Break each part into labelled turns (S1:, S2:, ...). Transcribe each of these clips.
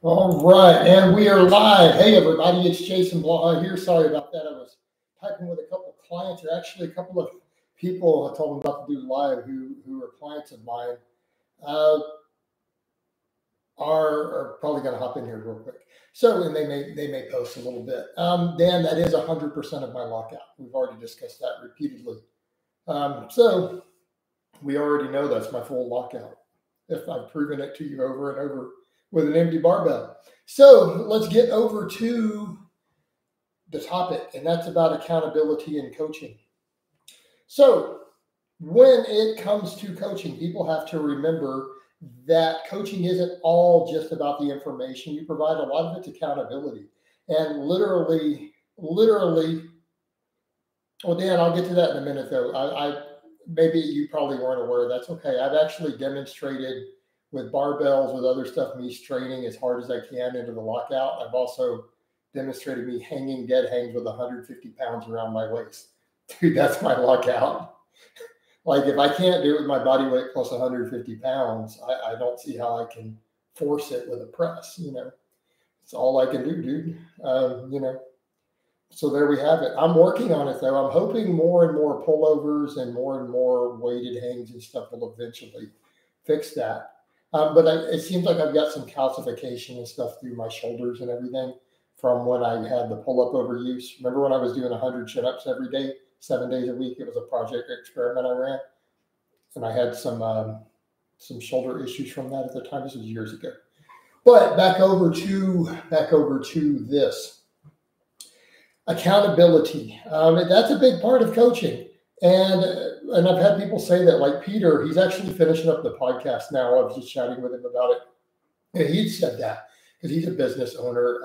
S1: All right, and we are live. Hey, everybody, it's Jason Blaha here. Sorry about that. I was typing with a couple of clients, or actually a couple of people I told them about to do live who are clients of mine, uh, are probably going to hop in here real quick. So, and they may post a little bit. Dan, that is 100% of my lockout. We've already discussed that repeatedly. So we already know that's my full lockout. If I've proven it to you over and over with an empty barbell. So let's get over to the topic, and that's about accountability and coaching. So when it comes to coaching, people have to remember that coaching isn't all just about the information you provide. A lot of it's accountability. And literally, well, Dan, I'll get to that in a minute, though. I maybe you probably weren't aware. That's okay. I've actually demonstrated with barbells, with other stuff, me straining as hard as I can into the lockout. I've also demonstrated me hanging dead hangs with 150 pounds around my waist. Dude, that's my lockout. Like, if I can't do it with my body weight plus 150 pounds, I don't see how I can force it with a press. It's all I can do, dude. So there we have it. I'm working on it, though. I'm hoping more and more pullovers and more weighted hangs and stuff will eventually fix that. But it seems like I've got some calcification and stuff through my shoulders and everything from when I had the pull-up overuse. Remember when I was doing 100 chin-ups every day, 7 days a week? It was a project experiment I ran. And I had some shoulder issues from that at the time. This was years ago. But back over to this. Accountability. That's a big part of coaching. And I've had people say that, like Peter, he's actually finishing up the podcast now. I was just chatting with him about it. And he'd said that because he's a business owner.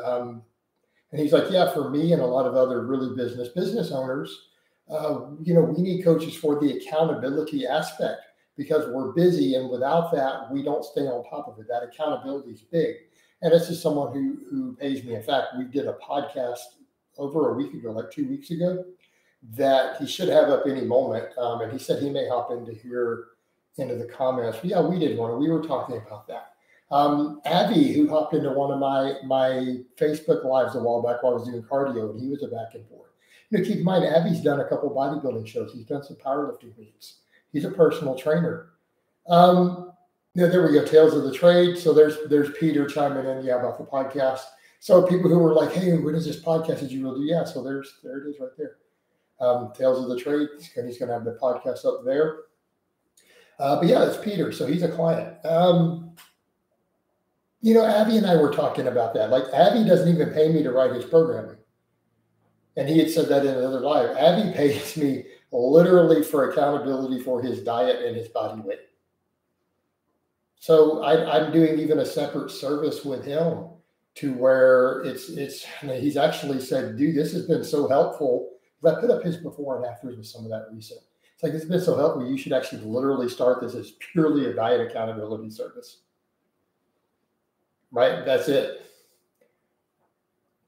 S1: And he's like, yeah, for me and a lot of other really business owners, we need coaches for the accountability aspect because we're busy. And without that, we don't stay on top of it. That accountability is big. And this is someone who pays me. In fact, we did a podcast over a week ago, like 2 weeks ago, that he should have up any moment. And he said he may hop into the comments. But yeah, we did one. We were talking about that. Abby, who hopped into one of my Facebook lives a while back while I was doing cardio, and he was a back and forth. Keep in mind, Abby's done a couple bodybuilding shows. He's done some powerlifting meets. He's a personal trainer. There we go. Tales of the Trade. So there's Peter chiming in, about the podcast. So people who were like, hey, when is this podcast that you will do? Yeah, so there it is right there. Tales of the Trade. He's going to have the podcast up there. But yeah, it's Peter. So he's a client. Abby and I were talking about that. Like, Abby doesn't even pay me to write his programming. And he had said that in another live. Abby pays me literally for accountability for his diet and his body weight. So I'm doing even a separate service with him to where he's actually said, dude, this has been so helpful. I put up his before and afters with some of that recent. It's like, it's been so helpful. You should actually literally start this as purely a diet accountability service. Right? That's it.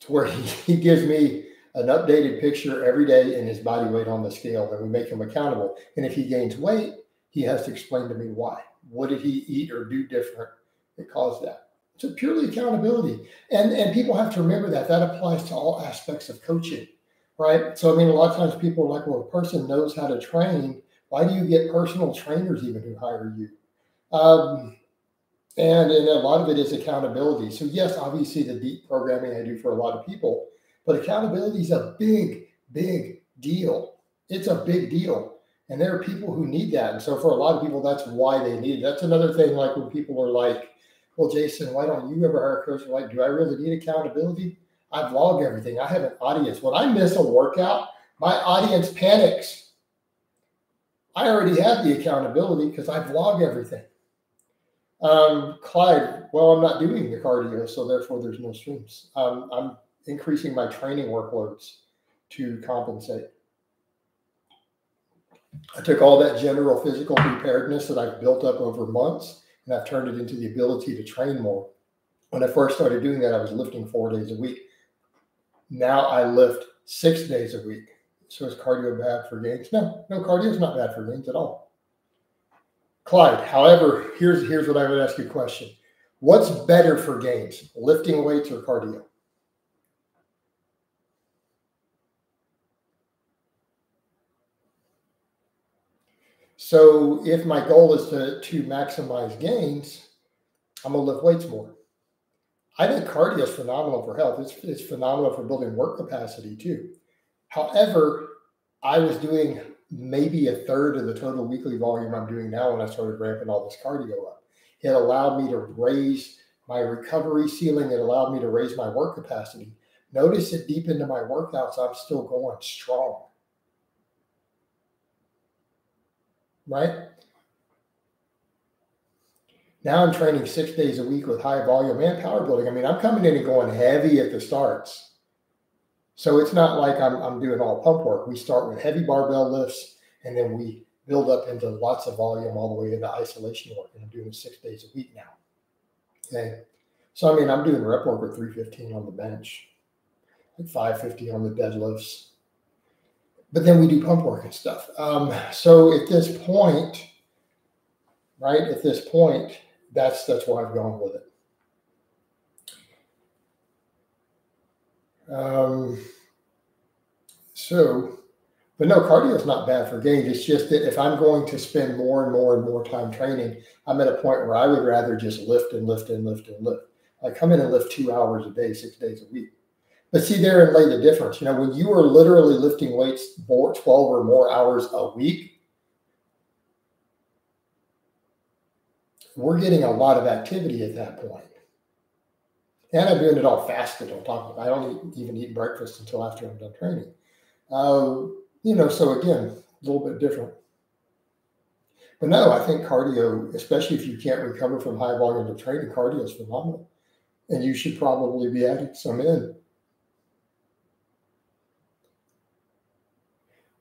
S1: To where he gives me an updated picture every day in his body weight on the scale, and we make him accountable. And if he gains weight, he has to explain to me why. What did he eat or do different that caused that? So purely accountability. And people have to remember that applies to all aspects of coaching, right? So, a lot of times people are like, well, a person knows how to train. Why do you get personal trainers even who hire you? And a lot of it is accountability. So yes, obviously the deep programming I do for a lot of people, but accountability is a big, big deal. It's a big deal. And there are people who need that. And so for a lot of people, that's why they need it. That's another thing, like when people are like, well, Jason, why don't you ever hire a coach? Like, do I really need accountability? I vlog everything. I have an audience. When I miss a workout, my audience panics. I already have the accountability because I vlog everything. Clyde, well, I'm not doing the cardio, so therefore there's no streams. I'm increasing my training workloads to compensate. I took all that general physical preparedness that I've built up over months, and I've turned it into the ability to train more. When I first started doing that, I was lifting 4 days a week. Now I lift 6 days a week. So is cardio bad for gains? No, cardio is not bad for gains at all. Clyde, however, here's what I would ask you a question. What's better for gains, lifting weights or cardio? So if my goal is to maximize gains, I'm going to lift weights more. I think cardio is phenomenal for health. It's phenomenal for building work capacity too. However, I was doing maybe a third of the total weekly volume I'm doing now when I started ramping all this cardio up. It allowed me to raise my recovery ceiling. It allowed me to raise my work capacity. Notice that deep into my workouts, I'm still going strong. Right? Now I'm training 6 days a week with high volume and power building. I mean, I'm coming in and going heavy at the starts. So it's not like I'm doing all pump work. We start with heavy barbell lifts, and then we build up into lots of volume all the way into isolation work. And I'm doing it 6 days a week now. Okay. So, I mean, I'm doing rep work with 315 on the bench, and 550 on the deadlifts. But then we do pump work and stuff. So at this point, that's where I've gone with it. But no, cardio is not bad for gains. It's just that if I'm going to spend more and more and more time training, I'm at a point where I would rather just lift and lift and lift and lift. I come in and lift 2 hours a day, 6 days a week. But see, therein lay the difference. When you are literally lifting weights 12 or more hours a week, we're getting a lot of activity at that point. And I'm doing it all fasted on top of it. I don't even eat breakfast until after I'm done training. So again, a little bit different. But no, I think cardio, especially if you can't recover from high volume of training, cardio is phenomenal. And you should probably be adding some in.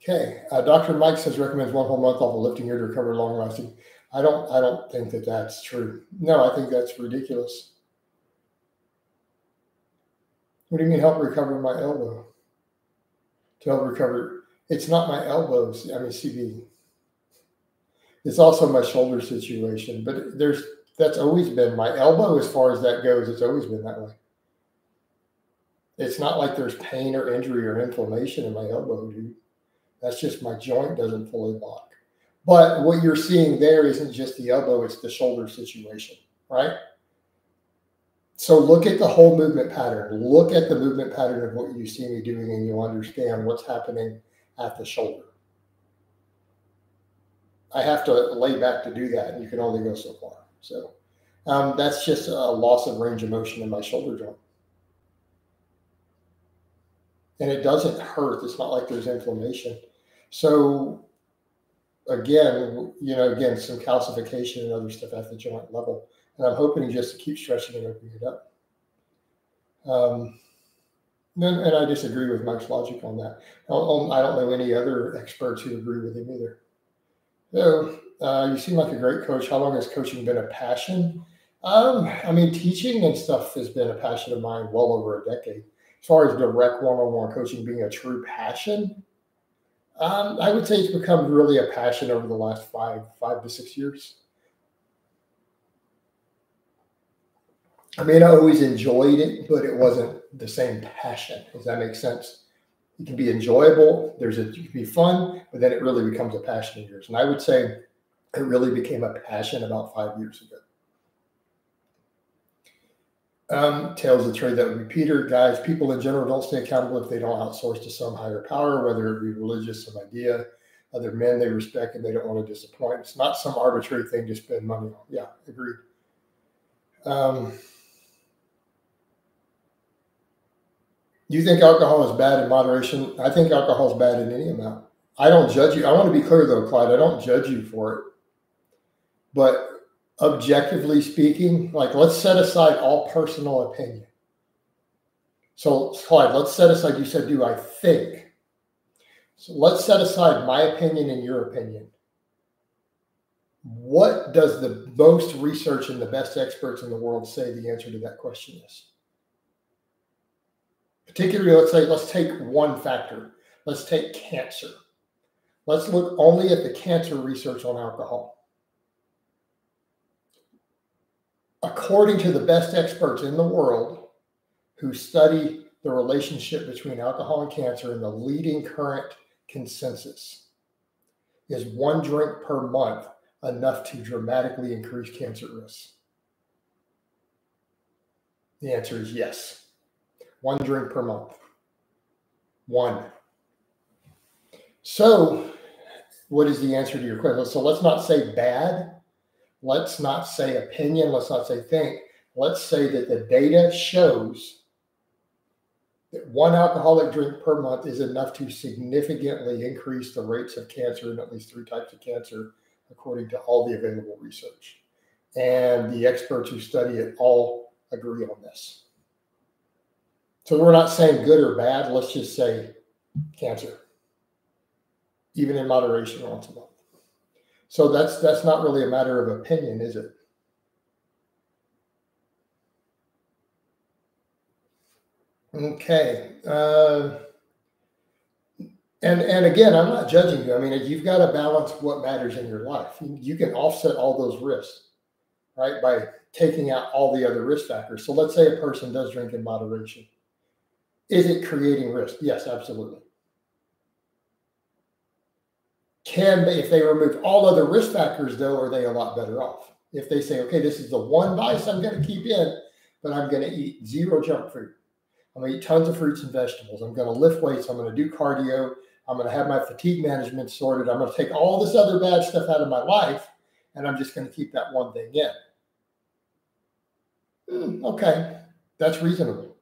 S1: Okay, Dr. Mike says recommends 1 whole month off of lifting gear to recover long lasting. I don't think that that's true. No, I think that's ridiculous. What do you mean help recover my elbow? To help recover, it's not my elbows. I mean, CB. It's also my shoulder situation, but that's always been my elbow as far as that goes. It's always been that way. It's not like there's pain or injury or inflammation in my elbow, dude. That's just my joint doesn't fully lock. But what you're seeing there isn't just the elbow, it's the shoulder situation, right? So look at the whole movement pattern. Look at the movement pattern of what you see me doing, and you'll understand what's happening at the shoulder. I have to lay back to do that, and you can only go so far. So that's just a loss of range of motion in my shoulder joint. And it doesn't hurt. It's not like there's inflammation. So again, some calcification and other stuff at the joint level. And I'm hoping just to keep stretching and opening it up. And I disagree with Mike's logic on that. I don't know any other experts who agree with him either. So you seem like a great coach. How long has coaching been a passion? Teaching and stuff has been a passion of mine well over a decade. As far as direct one-on-one coaching being a true passion, I would say it's become really a passion over the last 5 to 6 years. I always enjoyed it, but it wasn't the same passion. Does that make sense? It can be enjoyable. It can be fun, but then it really becomes a passion of yours. And I would say it really became a passion about 5 years ago. Tales of trade, that would be Peter. Guys, people in general don't stay accountable if they don't outsource to some higher power, whether it be religious, some idea, other men they respect and they don't want to disappoint. It's not some arbitrary thing to spend money on. Yeah, agreed. You think alcohol is bad in moderation? I think alcohol is bad in any amount. I don't judge you. I want to be clear though, Clyde, I don't judge you for it. But objectively speaking, let's set aside all personal opinion. So Clyde, let's set aside, you said, do I think? So let's set aside my opinion and your opinion. What does the most research and the best experts in the world say the answer to that question is? Particularly, let's take one factor. Let's take cancer. Let's look only at the cancer research on alcohol. according to the best experts in the world who study the relationship between alcohol and cancer, and the leading current consensus is 1 drink per month enough to dramatically increase cancer risks? The answer is yes. 1 drink per month. 1. So what is the answer to your question? So let's not say bad. Let's not say opinion. Let's not say think. Let's say that the data shows that 1 alcoholic drink per month is enough to significantly increase the rates of cancer in at least 3 types of cancer, according to all the available research. And the experts who study it all agree on this. So we're not saying good or bad. Let's just say cancer, even in moderation, once a month. So that's not really a matter of opinion, is it? Okay. And again, I'm not judging you. I mean, you've got to balance what matters in your life. You can offset all those risks, right, by taking out all the other risk factors. So let's say a person does drink in moderation. Is it creating risk? Yes, absolutely. Can they, if they remove all other risk factors, though, are they a lot better off? If they say, okay, this is the one vice I'm going to keep in, but I'm going to eat 0 junk food. I'm going to eat tons of fruits and vegetables. I'm going to lift weights. I'm going to do cardio. I'm going to have my fatigue management sorted. I'm going to take all this other bad stuff out of my life, and I'm just going to keep that one thing in. Okay, that's reasonable.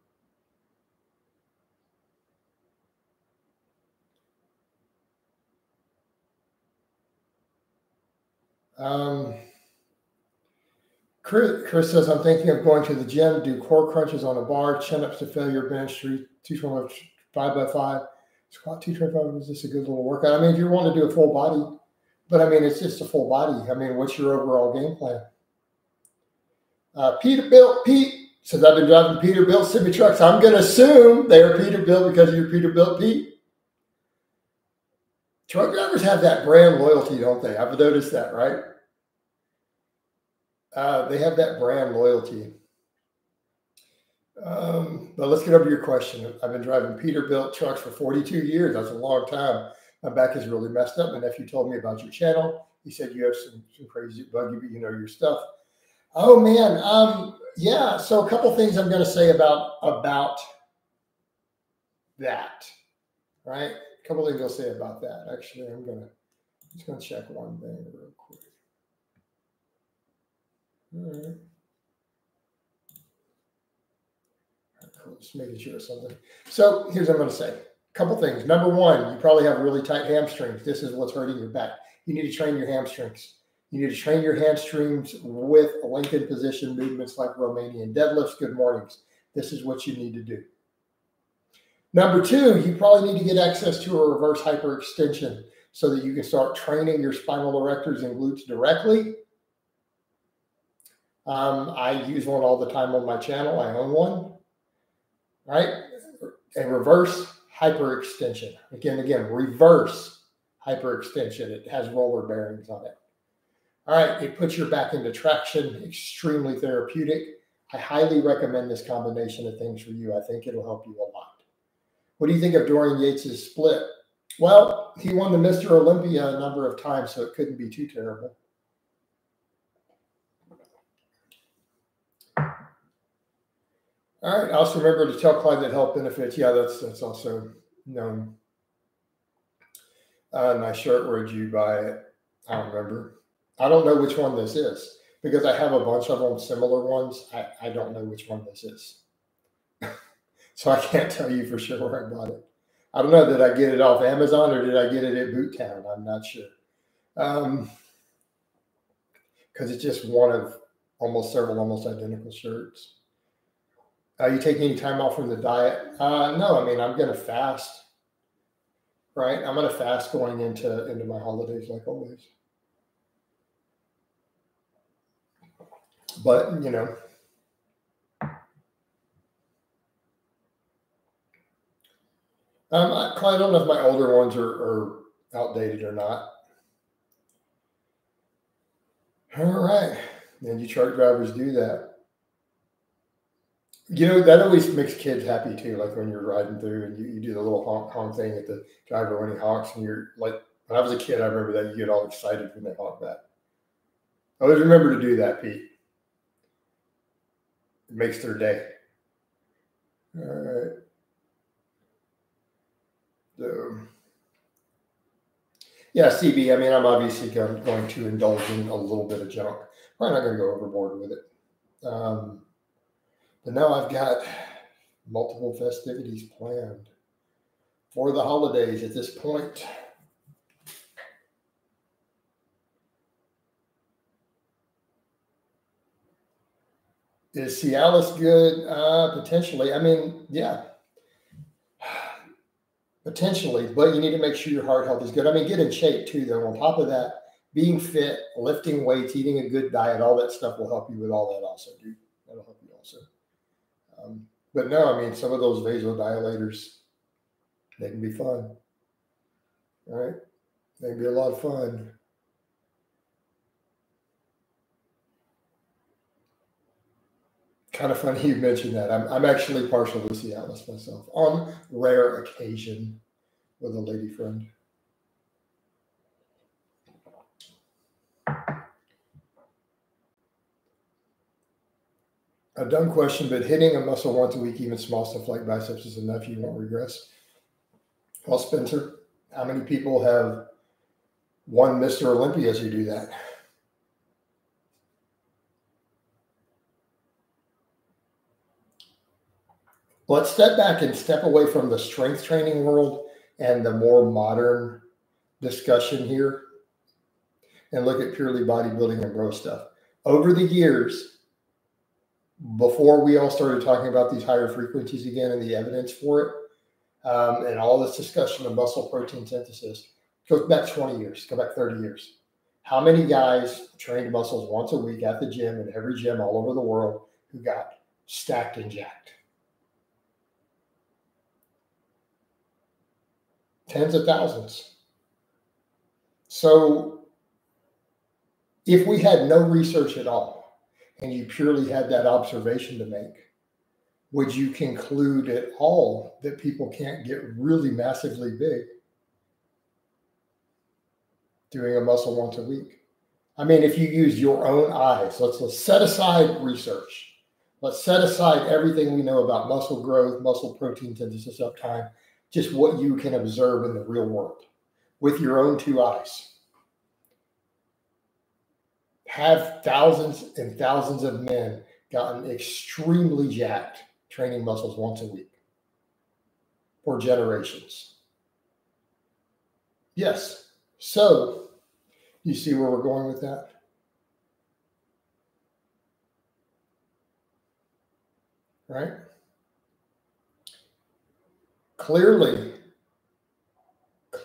S1: Chris says, I'm thinking of going to the gym, do core crunches on a bar, chin-ups to failure bench, 225, 5x5, squat 225. Is this a good little workout? I mean, if you want to do a full body, but I mean, it's just a full body. I mean, what's your overall game plan? Pete says, I've been driving Peterbilt semi trucks. I'm going to assume they're Peterbilt because you're Peterbilt Pete. Truck drivers have that brand loyalty, don't they? I've noticed that, right? They have that brand loyalty. But let's get over to your question. I've been driving Peterbilt trucks for 42 years. That's a long time. My back is really messed up. My nephew told me about your channel. He said you have some crazy buggy, but you know your stuff. Oh man, yeah. So a couple things I'm going to say about that, right? A couple things I'll say about that. Actually, just going to check one thing real quick. All right. Cool. Just making sure of something. So here's what I'm going to say. A couple things. Number one, you probably have really tight hamstrings. This is what's hurting your back. You need to train your hamstrings. You need to train your hamstrings with lengthened position movements like Romanian deadlifts. Good mornings. This is what you need to do. Number two, you probably need to get access to a reverse hyperextension so that you can start training your spinal erectors and glutes directly. I use one all the time on my channel. I own one, right? A reverse hyperextension. Again, reverse hyperextension. It has roller bearings on it. All right, it puts your back into traction, extremely therapeutic. I highly recommend this combination of things for you. I think it'll help you a lot. What do you think of Dorian Yates' split? Well, he won the Mr. Olympia a number of times, so it couldn't be too terrible. All right, also remember to tell Clyde that health benefits. Yeah, that's also known. Nice shirt. Where'd you buy it? I don't remember. I don't know which one this is because I have a bunch of them, similar ones. I don't know which one this is. So I can't tell you for sure where I bought it. I don't know. Did I get it off Amazon or did I get it at Boottown? I'm not sure. Because it's just one of several almost identical shirts. You taking any time off from the diet? No, I mean, I'm going to fast, right? I'm going to fast going into my holidays like always. But, you know, I don't know if my older ones are outdated or not. All right. And you truck drivers do that. You know, that always makes kids happy too. Like when you're riding through and you do the little honk honk thing at the driver when he honks, and you're like, when I was a kid, I remember that you get all excited when they honk back. Always remember to do that, Pete. It makes their day. All right. So, yeah, CB, I mean, I'm obviously going to indulge in a little bit of junk. Probably not going to go overboard with it. But now I've got multiple festivities planned for the holidays at this point. Is Cialis good? Potentially. I mean, yeah. Potentially, but you need to make sure your heart health is good. I mean, get in shape too, though. On top of that, being fit, lifting weights, eating a good diet, all that stuff will help you with all that also, dude. That'll help you also. But no, I mean, some of those vasodilators, they can be fun. All right? They can be a lot of fun. Kind of funny you mentioned that. I'm actually partial to Cialis myself on rare occasion with a lady friend. A dumb question, but hitting a muscle once a week, even small stuff like biceps, is enough. You won't regress. Well, Spencer, how many people have won Mr. Olympias who do that? Let's step back and step away from the strength training world and the more modern discussion here and look at purely bodybuilding and bro stuff. Over the years, before we all started talking about these higher frequencies again and the evidence for it, and all this discussion of muscle protein synthesis, goes back 20 years, go back 30 years. How many guys trained muscles once a week at the gym, in every gym all over the world, who got stacked and jacked? Tens of thousands. So if we had no research at all, and you purely had that observation to make, would you conclude at all that people can't get really massively big doing a muscle once a week? I mean, if you use your own eyes, let's set aside research. Let's set aside everything we know about muscle growth, muscle protein synthesis up time, just what you can observe in the real world with your own two eyes. Have thousands and thousands of men gotten extremely jacked training muscles once a week for generations? Yes. So you see where we're going with that? Right? Clearly,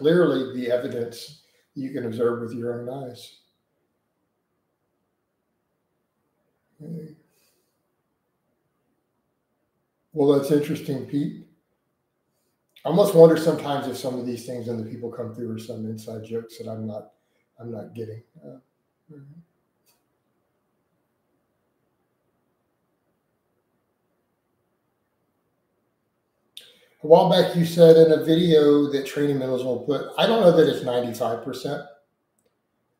S1: the evidence you can observe with your own eyes. Okay. Well, that's interesting, Pete. I almost wonder sometimes if some of these things and the people come through are some inside jokes that I'm not getting. A while back, you said in a video that training minerals will put, I don't know that it's 95%.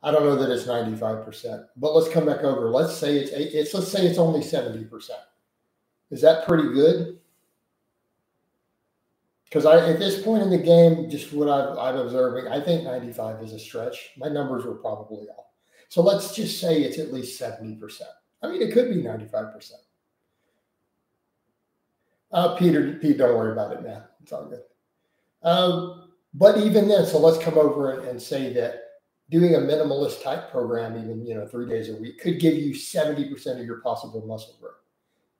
S1: I don't know that it's 95%, but let's come back over. Let's say it's only 70%. Is that pretty good? Because at this point in the game, just what I'm observing, I think 95 is a stretch. My numbers were probably off. So let's just say it's at least 70%. I mean, it could be 95%. Pete, don't worry about it, man. It's all good. But even then, so let's come over and say that doing a minimalist type program, even 3 days a week, could give you 70% of your possible muscle growth.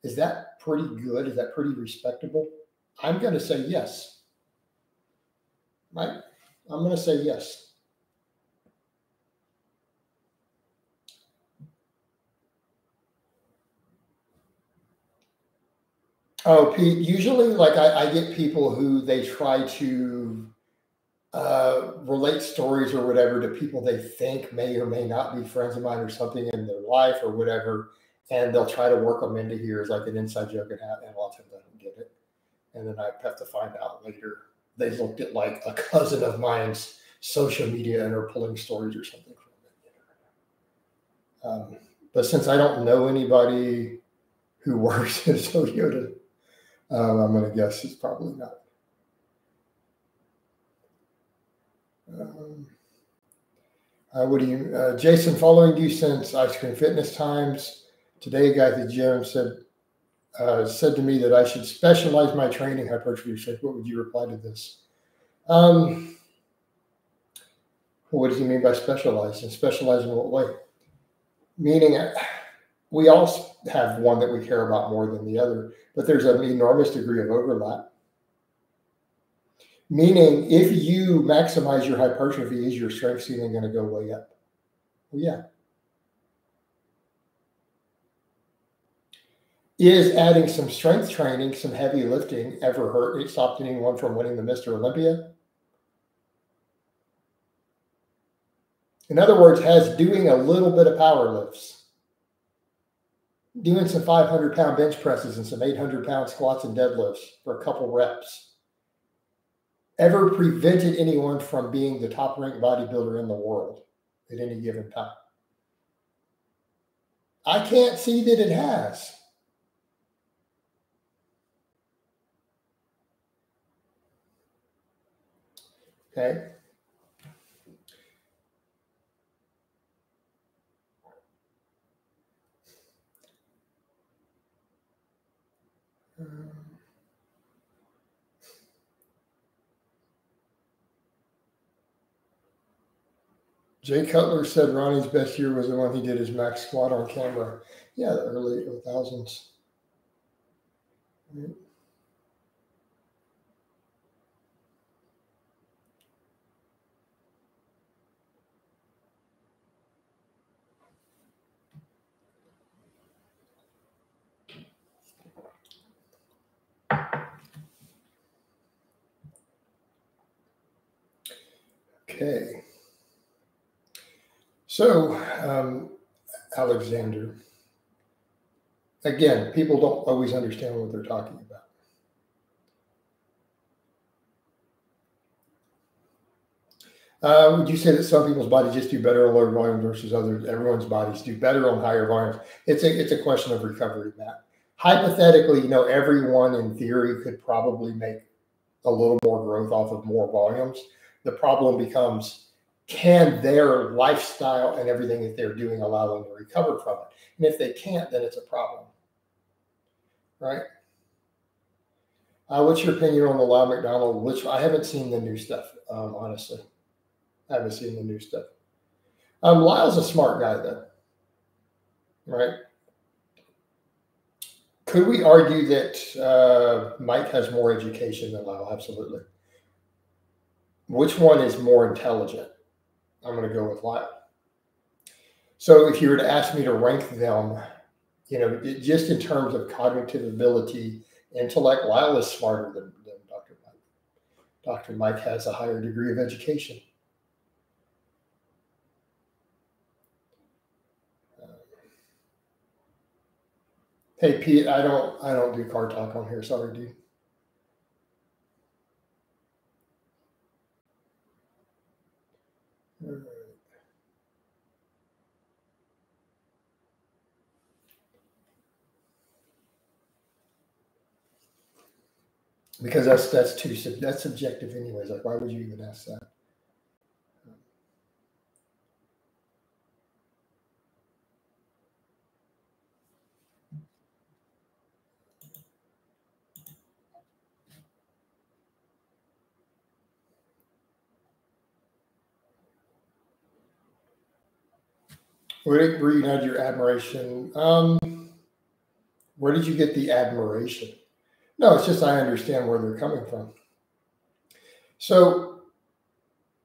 S1: Is that pretty good? Is that pretty respectable? I'm going to say yes. Right? I'm going to say yes. Oh, Pete, usually like I get people who they try to relate stories or whatever to people they think may or may not be friends of mine or something in their life or whatever, and they'll try to work them into here as like an inside joke, and a lot of times I don't get it, and then I have to find out later they looked at like a cousin of mine's social media and are pulling stories or something from it. But since I don't know anybody who works at Toyota, I'm going to guess it's probably not. What do you, Jason, following you since Ice Cream Fitness times. Today, a guy at the gym said to me that I should specialize my training hypertrophy. What would you reply to this? What does he mean by specialize? And specialize in what way? Meaning, we all have one that we care about more than the other, but there's an enormous degree of overlap. Meaning, if you maximize your hypertrophy, is your strength ceiling going to go way up? Well, yeah. Is adding some strength training, some heavy lifting, ever hurt? It stopped anyone from winning the Mr. Olympia? In other words, has doing a little bit of power lifts, doing some 500-pound bench presses and some 800-pound squats and deadlifts for a couple reps, ever prevented anyone from being the top-ranked bodybuilder in the world at any given time? I can't see that it has. Okay. Jay Cutler said Ronnie's best year was the one he did his max squat on camera. Yeah, the early 2000s. Okay. So, Alexander, again, people don't always understand what they're talking about. Would you say that some people's bodies just do better on lower volumes versus others? Everyone's bodies do better on higher volumes. It's a question of recovery, Matt. Hypothetically, everyone in theory could probably make a little more growth off of more volumes. The problem becomes, can their lifestyle and everything that they're doing allow them to recover from it? And if they can't, then it's a problem, right? What's your opinion on the Lyle McDonald? Which I haven't seen the new stuff, honestly. I haven't seen the new stuff. Lyle's a smart guy, though, right? Could we argue that Mike has more education than Lyle? Absolutely. Which one is more intelligent? I'm going to go with Lyle. So if you were to ask me to rank them, just in terms of cognitive ability, intellect, Lyle is smarter than Dr. Mike. Dr. Mike has a higher degree of education. Hey, Pete, I don't do car talk on here. Sorry, dude. All right. Because that's subjective anyways. Like, why would you even ask that? Where you had your admiration? Where did you get the admiration? No, it's just I understand where they're coming from. So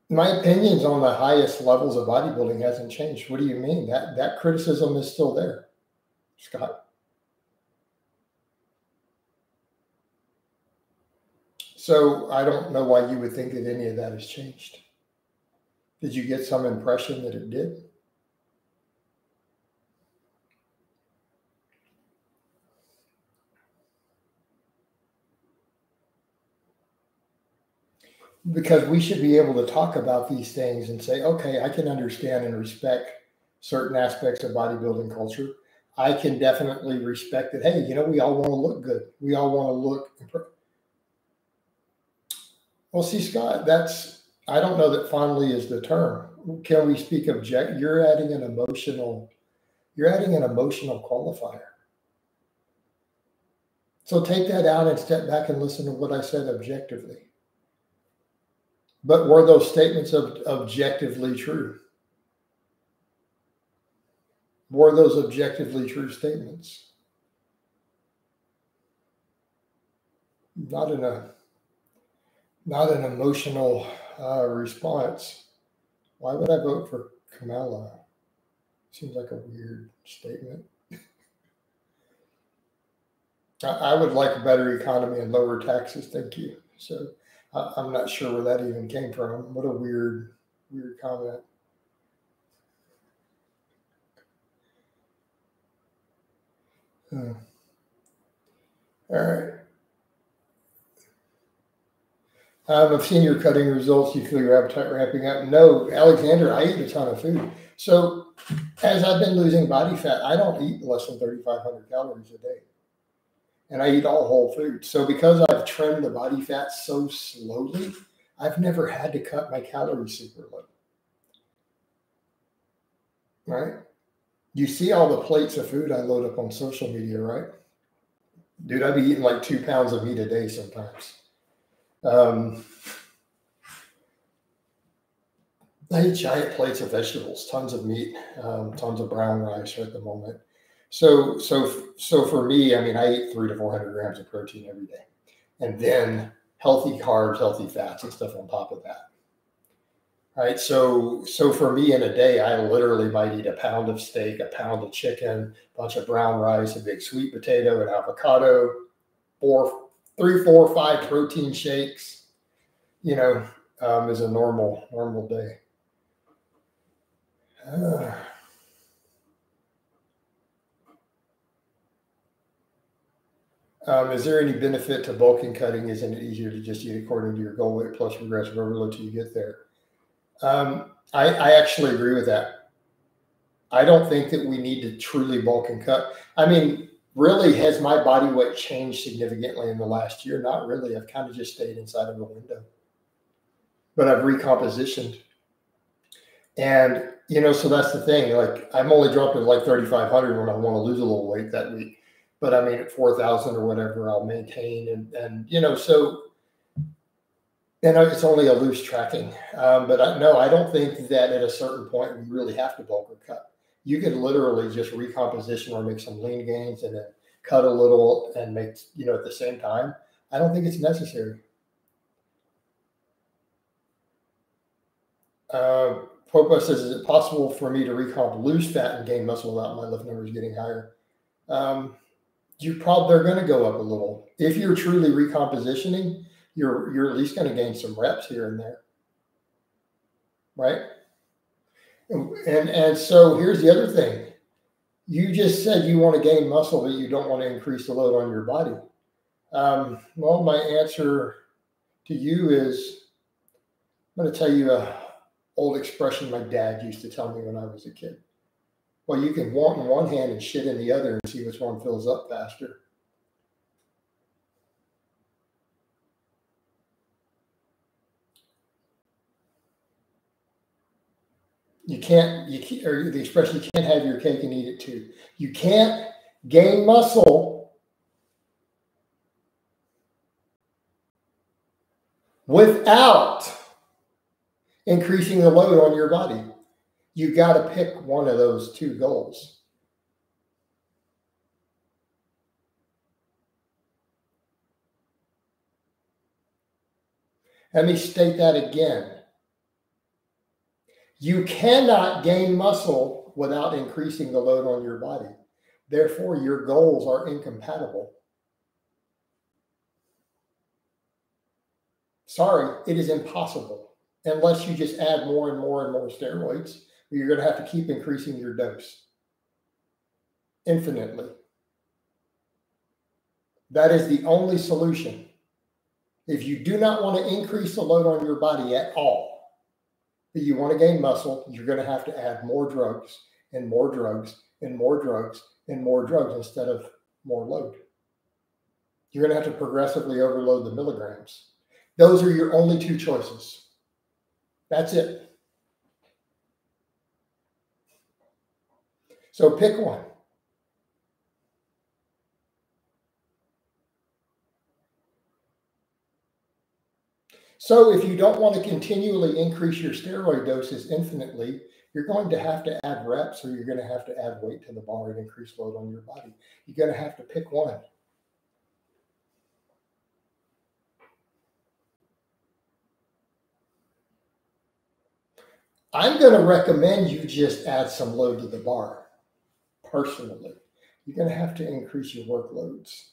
S1: my opinions on the highest levels of bodybuilding hasn't changed. What do you mean? That criticism is still there, Scott. So I don't know why you would think that any of that has changed. Did you get some impression that it did? Because we should be able to talk about these things and say, okay, I can understand and respect certain aspects of bodybuilding culture. I can definitely respect that. Hey, we all want to look good. We all want to look. Well, see, Scott, I don't know that fondly is the term. Can we speak object? You're adding an emotional qualifier. So take that out and step back and listen to what I said objectively. But were those statements objectively true? Were those objectively true statements? Not an emotional response. Why would I vote for Kamala? Seems like a weird statement. I would like a better economy and lower taxes. Thank you. So I'm not sure where that even came from. What a weird comment. All right. I've seen your cutting results. You feel your appetite ramping up? No, Alexander, I eat a ton of food. So as I've been losing body fat, I don't eat less than 3,500 calories a day. And I eat all whole food. So because I've trimmed the body fat so slowly, I've never had to cut my calories super low. Right? You see all the plates of food I load up on social media, right? Dude, I'd be eating like 2 pounds of meat a day sometimes. I eat giant plates of vegetables, tons of meat, tons of brown rice at the moment. So for me, I mean, I eat 300 to 400 grams of protein every day, and then healthy carbs, healthy fats, and stuff on top of that. Right. So for me in a day, I literally might eat a pound of steak, a pound of chicken, a bunch of brown rice, a big sweet potato, an avocado, 3, 4, 5 protein shakes. Is a normal day. Is there any benefit to bulking cutting? Isn't it easier to just eat according to your goal weight plus progressive overload till you get there? I actually agree with that. I don't think that we need to truly bulk and cut. I mean, really, has my body weight changed significantly in the last year? Not really. I've kind of just stayed inside of a window. But I've recompositioned. And, so that's the thing. Like, I'm only dropping like 3,500 when I want to lose a little weight that week. But I mean, at 4,000 or whatever, I'll maintain. And so it's only a loose tracking. But I don't think that at a certain point we really have to bulk or cut. You could literally just recomposition or make some lean gains and then cut a little and make, at the same time. I don't think it's necessary. Popa says, is it possible for me to recomp, lose fat and gain muscle without my lift numbers getting higher? They're going to go up a little. If you're truly recompositioning, you're at least going to gain some reps here and there. Right? And so here's the other thing. You just said you want to gain muscle, but you don't want to increase the load on your body. Well, my answer to you is, I'm going to tell you a old expression my dad used to tell me when I was a kid. Well, you can want in one hand and shit in the other and see which one fills up faster. Or the expression, you can't have your cake and eat it too. You can't gain muscle without increasing the load on your body. You got to pick one of those two goals. Let me state that again. You cannot gain muscle without increasing the load on your body. Therefore, your goals are incompatible. Sorry, it is impossible unless you just add more and more and more steroids. You're going to have to keep increasing your dose infinitely. That is the only solution. If you do not want to increase the load on your body at all, but you want to gain muscle, you're going to have to add more drugs and more drugs and more drugs and more drugs instead of more load. You're going to have to progressively overload the milligrams. Those are your only two choices. That's it. So pick one. So if you don't want to continually increase your steroid doses infinitely, you're going to have to add reps, or you're going to have to add weight to the bar and increase load on your body. You're going to have to pick one. I'm going to recommend you just add some load to the bar. Personally, you're going to have to increase your workloads.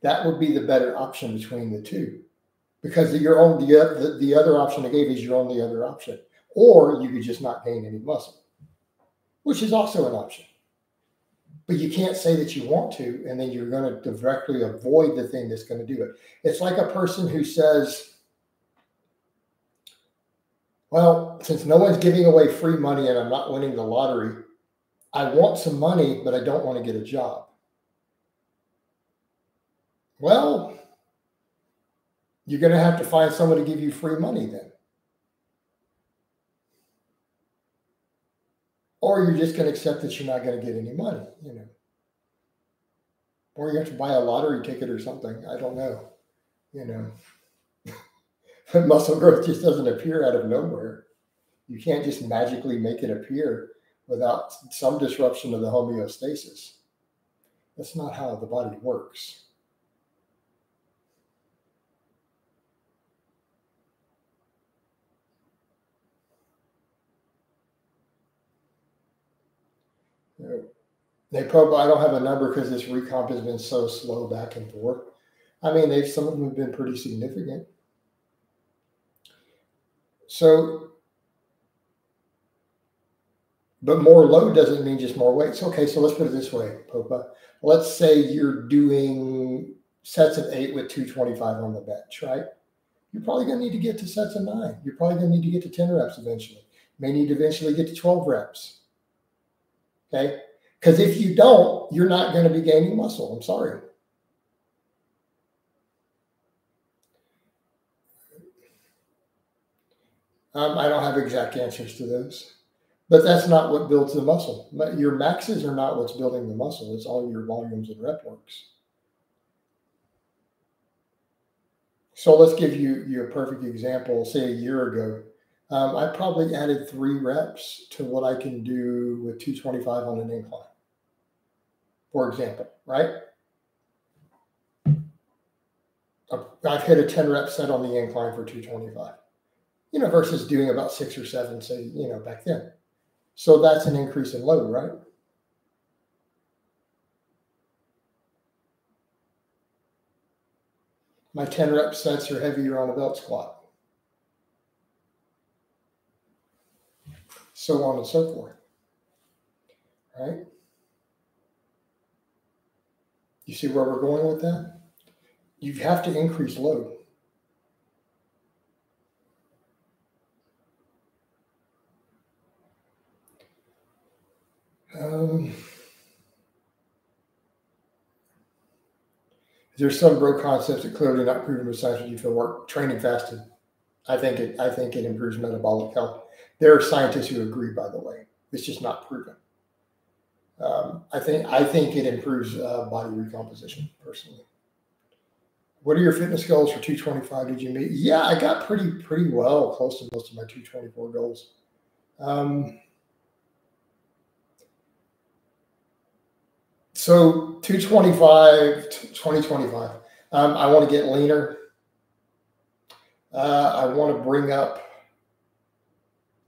S1: That would be the better option between the two, because the other option I gave is your only other option. Or you could just not gain any muscle, which is also an option. But you can't say that you want to, and then you're going to directly avoid the thing that's going to do it. It's like a person who says, well, since no one's giving away free money and I'm not winning the lottery, I want some money, but I don't want to get a job. Well, you're going to have to find someone to give you free money then. Or you're just going to accept that you're not going to get any money, Or you have to buy a lottery ticket or something. I don't know, But muscle growth just doesn't appear out of nowhere. You can't just magically make it appear without some disruption of the homeostasis. That's not how the body works. I don't have a number because this recomp has been so slow back and forth. I mean, some of them have been pretty significant. So, but more load doesn't mean just more weight. Okay, so let's put it this way, Popa. Let's say you're doing sets of 8 with 225 on the bench, right? You're probably going to need to get to sets of 9. You're probably going to need to get to 10 reps eventually. You may need to eventually get to 12 reps. Okay? Because if you don't, you're not going to be gaining muscle. I'm sorry. I don't have exact answers to those. But that's not what builds the muscle. Your maxes are not what's building the muscle. It's all your volumes and rep works. So let's give you a perfect example. Say a year ago, I probably added 3 reps to what I can do with 225 on an incline, for example, right? I've hit a 10 rep set on the incline for 225, versus doing about 6 or 7, say, back then. So that's an increase in load, right? My 10 rep sets are heavier on a belt squat. So on and so forth, right? You see where we're going with that? You have to increase load. There's some bro concepts that clearly not proven with scientific work. Training fasted, I think it improves metabolic health. There are scientists who agree, by the way. It's just not proven. I think it improves body recomposition personally. What are your fitness goals for 225? Did you meet? Yeah, I got pretty well close to most of my 224 goals. So 2025, I want to get leaner. I want to bring up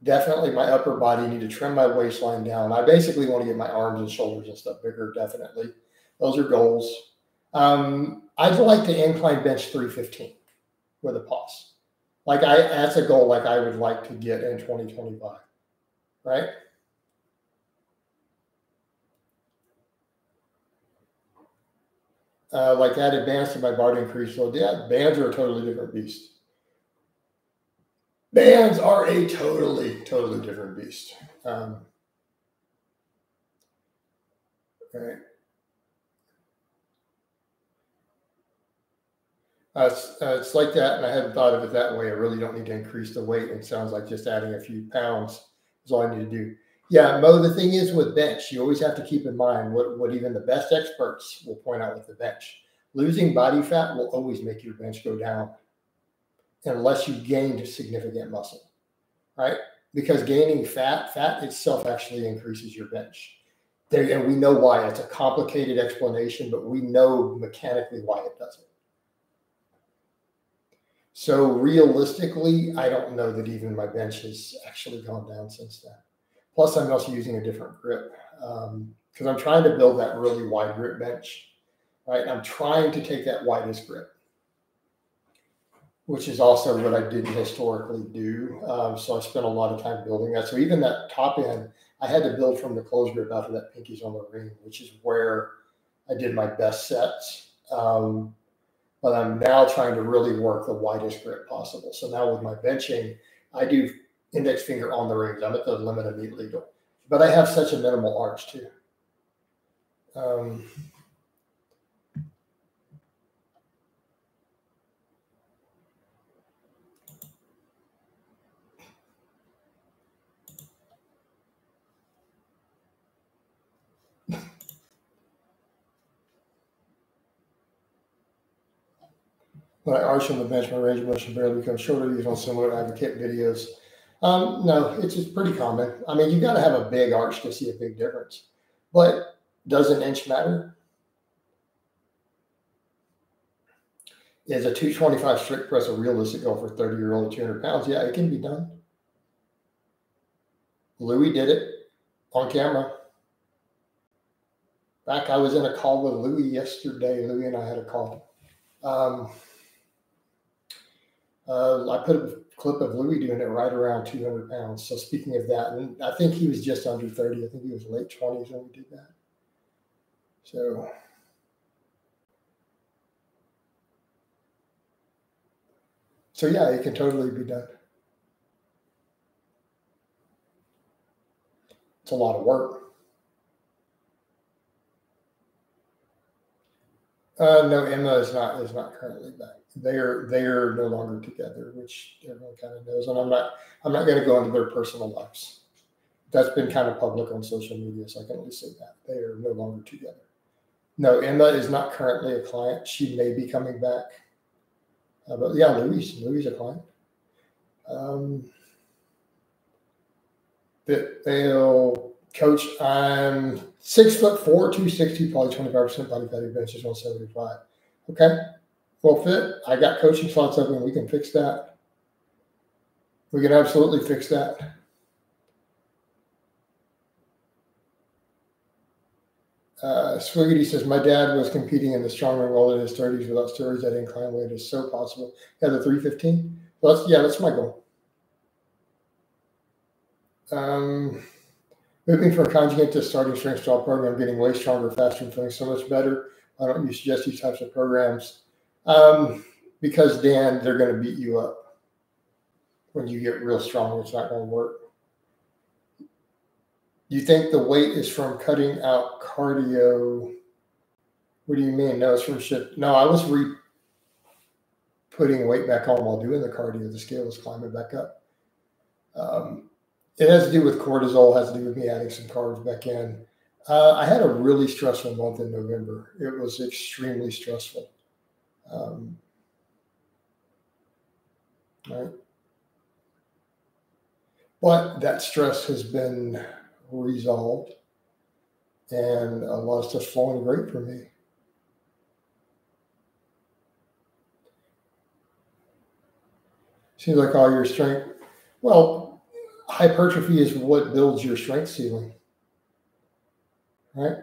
S1: definitely my upper body. I need to trim my waistline down. I basically want to get my arms and shoulders and stuff bigger, definitely. Those are goals. I'd like to incline bench 315 with a pause. Like that's a goal like I would like to get in 2025, right? Like add advanced to my bar increase. So yeah, bands are a totally different beast. Bands are a totally different beast. Right. It's like that, and I hadn't thought of it that way. I really don't need to increase the weight. It sounds like just adding a few pounds is all I need to do. Yeah, Mo, the thing is with bench, you always have to keep in mind what even the best experts will point out with the bench. Losing body fat will always make your bench go down unless you gained significant muscle, right? Because gaining fat itself actually increases your bench. There, and we know why. It's a complicated explanation, but we know mechanically why it does it. So realistically, I don't know that even my bench has actually gone down since then. Plus, I'm also using a different grip because I'm trying to build that really wide grip bench, right? I'm trying to take that widest grip, which is also what I didn't historically do. So I spent a lot of time building that. So even that top end, I had to build from the closed grip out to that pinkies on the ring, which is where I did my best sets. But I'm now trying to really work the widest grip possible. So now with my benching, I do index finger on the rings. I'm at the limit of meat legal, but I have such a minimal arch too. When I arch on the bench, my range of motion barely becomes shorter. Used on similar advocate videos. No, it's just pretty common. I mean, you got to have a big arch to see a big difference. But does an inch matter? Is a 225 strict press a realistic goal for 30-year-old at 200 pounds? Yeah, it can be done. Louis did it on camera. Back, I was in a call with Louis yesterday. Louis and I had a call. I put a clip of Louis doing it right around 200 pounds. So speaking of that, and I think he was just under 30. I think he was late 20s when we did that. So yeah, it can totally be done. It's a lot of work. No, Emma is not currently back. They're no longer together, which everyone kind of knows. And I'm not going to go into their personal lives. That's been kind of public on social media, so I can only say that they are no longer together. No, Emma is not currently a client. She may be coming back. But yeah, Louis a client. They'll coach. I'm 6'4", 260, probably 25% body fat. Bench is 175. Okay, well fit. I got coaching slots open. We can fix that. We can absolutely fix that. Swiggity says, my dad was competing in the strongman world in his 30s without steroids. I didn't climb weight. It's so possible. Yeah, the 315. Well, that's my goal. Moving from conjugate to starting strength style program, getting way stronger, faster, and feeling so much better. Why don't you suggest these types of programs? Because Dan, they're going to beat you up when you get real strong. It's not going to work. You think the weight is from cutting out cardio? What do you mean? No, it's from shit. No, I was putting weight back on while doing the cardio. The scale was climbing back up. It has to do with cortisol, has to do with me adding some carbs back in. I had a really stressful month in November. It was extremely stressful. Right? But that stress has been resolved, and a lot of stuff's flowing great for me. Seems like all your strength. Well, hypertrophy is what builds your strength ceiling, right?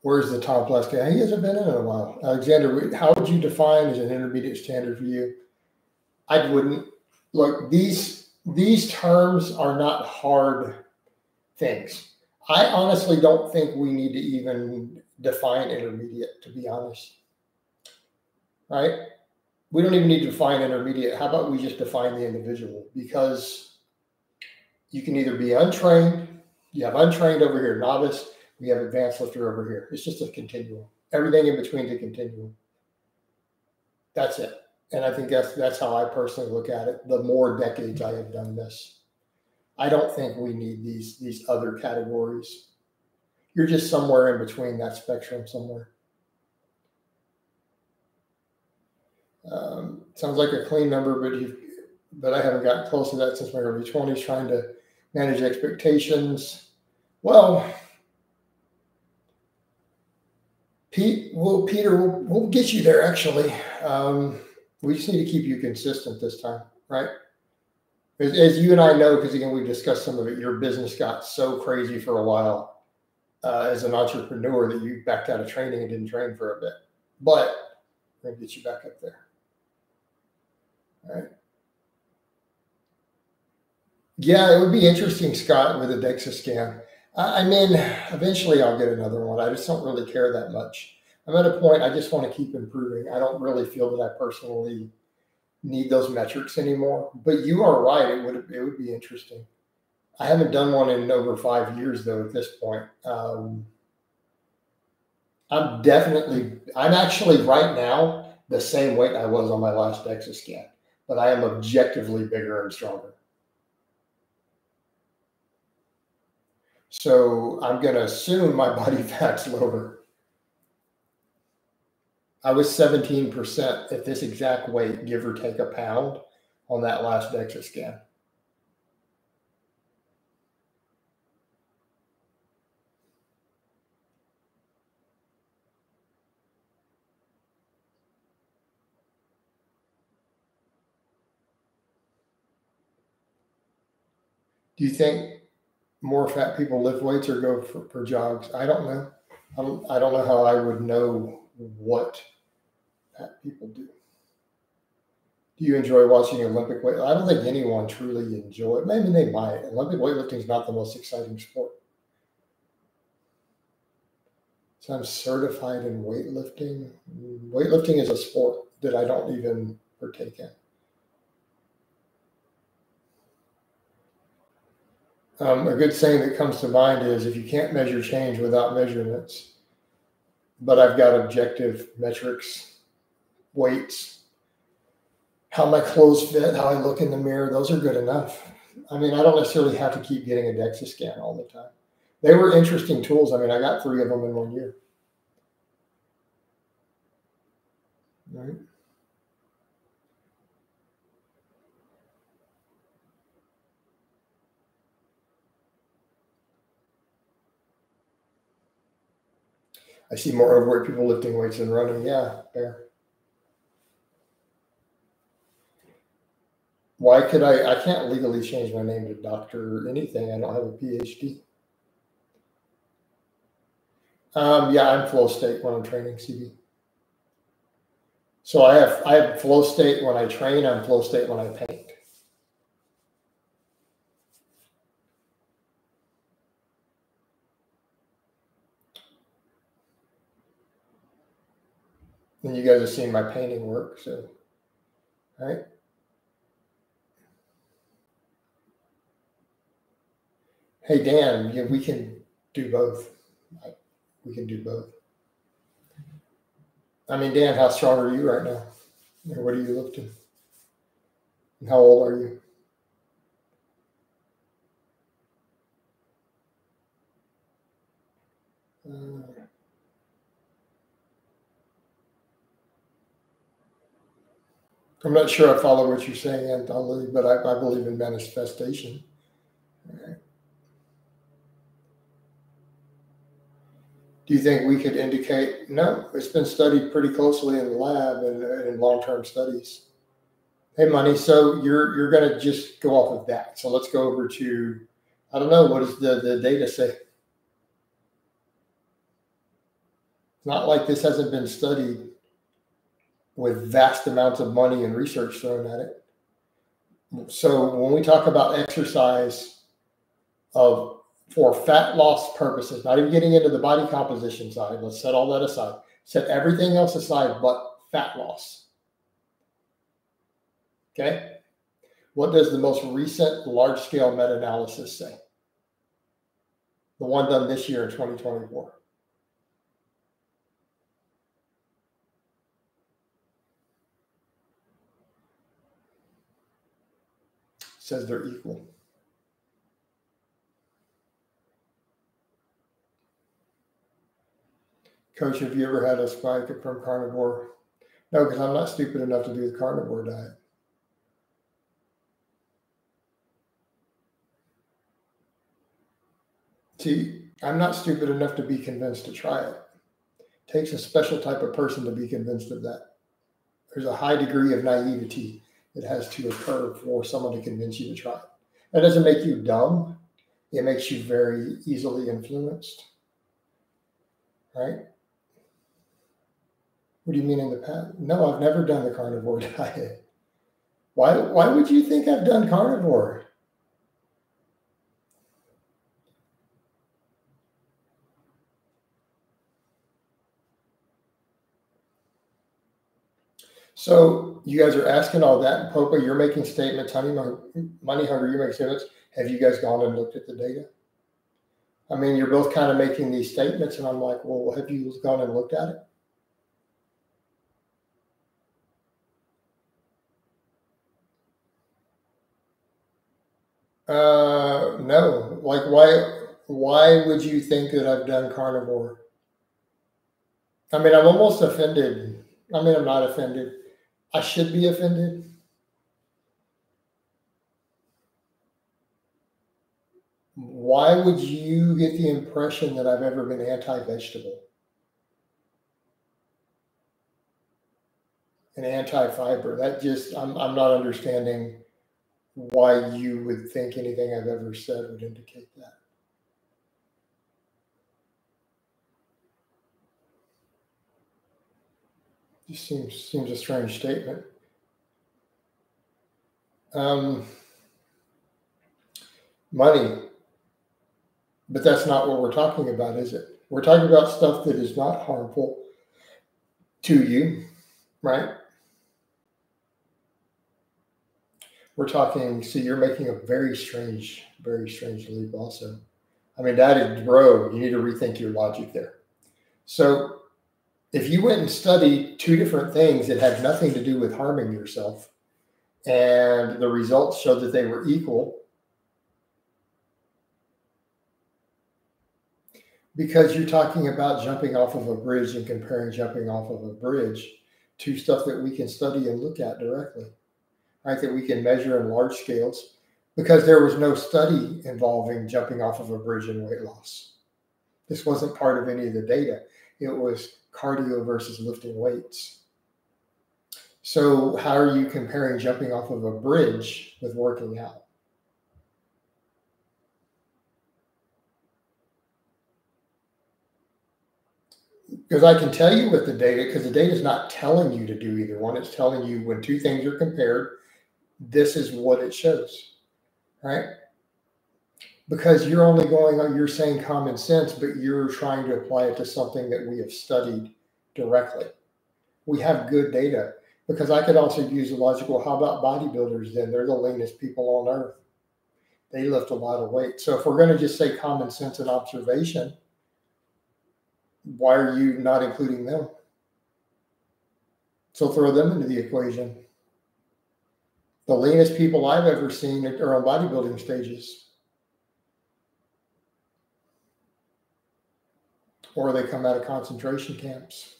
S1: Where's the Tom Plaska? He hasn't been in a while. Alexander, how would you define as an intermediate standard for you? I wouldn't. Look, these terms are not hard things. I honestly don't think we need to even define intermediate, to be honest. Right? We don't even need to define intermediate. How about we just define the individual? Because you can either be untrained, you have untrained over here, novice, we have advanced lifter over here. It's just a continuum. Everything in between is a continuum. That's it. And I think that's how I personally look at it. The more decades I have done this, I don't think we need these other categories. You're just somewhere in between that spectrum somewhere. Sounds like a clean number, but I haven't gotten close to that since my early 20s, trying to manage expectations. Well, Peter, we'll get you there, actually. We just need to keep you consistent this time, right? As you and I know, because again, we've discussed some of it, your business got so crazy for a while as an entrepreneur that you backed out of training and didn't train for a bit. But we're going to get you back up there. All right. Yeah, it would be interesting, Scott, with a DEXA scan. I mean, eventually I'll get another one. I just don't really care that much. I'm at a point I just want to keep improving. I don't really feel that I personally need those metrics anymore. But you are right. It would be interesting. I haven't done one in over 5 years, though, at this point. I'm actually right now the same weight I was on my last DEXA scan, but I am objectively bigger and stronger. So I'm going to assume my body fat's lower. I was 17% at this exact weight, give or take a pound, on that last DEXA scan. Do you think more fat people lift weights or go for jogs? I don't know. I don't know how I would know what fat people do. Do you enjoy watching Olympic weight? I don't think anyone truly enjoy it. Maybe they might. Olympic weightlifting is not the most exciting sport. So I'm certified in weightlifting. Weightlifting is a sport that I don't even partake in. A good saying that comes to mind is, if you can't measure change without measurements, but I've got objective metrics, weights, how my clothes fit, how I look in the mirror, those are good enough. I mean, I don't necessarily have to keep getting a DEXA scan all the time. They were interesting tools. I mean, I got 3 of them in 1 year. Right. I see more overweight people lifting weights than running. Yeah, fair. Why could I can't legally change my name to doctor or anything. I don't have a PhD. Yeah, I'm flow state when I'm training CB. So I have flow state when I train. I'm flow state when I paint. And you guys have seen my painting work, so, right? Hey, Dan, yeah, we can do both. We can do both. I mean, Dan, how strong are you right now? Or what are you lifting? And how old are you? I'm not sure I follow what you're saying, Anton, but I believe in manifestation. Right. Do you think we could indicate? No, it's been studied pretty closely in the lab and in long-term studies. Hey, Money, so you're going to just go off of that. So let's go over to, I don't know, what does the data say? It's not like this hasn't been studied with vast amounts of money and research thrown at it. So when we talk about exercise for fat loss purposes, not even getting into the body composition side, let's set all that aside. Set everything else aside but fat loss. Okay? What does the most recent large-scale meta-analysis say? The one done this year in 2024. Says they're equal. Coach, have you ever had a spike from carnivore? No, because I'm not stupid enough to do the carnivore diet. See, I'm not stupid enough to be convinced to try it. It takes a special type of person to be convinced of that. There's a high degree of naivety that has to occur for someone to convince you to try it. That doesn't make you dumb. It makes you very easily influenced, right? What do you mean in the past? No, I've never done the carnivore diet. Why would you think I've done carnivore? So you guys are asking all that, and Popa, you're making statements. Money Hungry, you're making statements. Have you guys gone and looked at the data? I mean, you're both kind of making these statements, and I'm like, well, have you gone and looked at it? No. Like, why would you think that I've done carnivore? I mean, I'm almost offended. I mean, I'm not offended. I should be offended. Why would you get the impression that I've ever been anti-vegetable and anti-fiber? That just, I'm not understanding why you would think anything I've ever said would indicate that. Just seems a strange statement. Money. But that's not what we're talking about, is it? We're talking about stuff that is not harmful to you, right? We're talking, see, you're making a very strange leap also. I mean, that is, bro, you need to rethink your logic there. So if you went and studied two different things that had nothing to do with harming yourself, and the results showed that they were equal, because you're talking about jumping off of a bridge and comparing jumping off of a bridge to stuff that we can study and look at directly, right? That we can measure in large scales, because there was no study involving jumping off of a bridge and weight loss. This wasn't part of any of the data. It was cardio versus lifting weights. So how are you comparing jumping off of a bridge with working out? Because I can tell you with the data, because the data is not telling you to do either one. It's telling you when two things are compared, this is what it shows, right? Because you're only going on, you're saying common sense, but you're trying to apply it to something that we have studied directly. We have good data, because I could also use the logical, how about bodybuilders then? They're the leanest people on earth. They lift a lot of weight. So if we're going to just say common sense and observation, why are you not including them? So throw them into the equation. The leanest people I've ever seen are on bodybuilding stages, or they come out of concentration camps.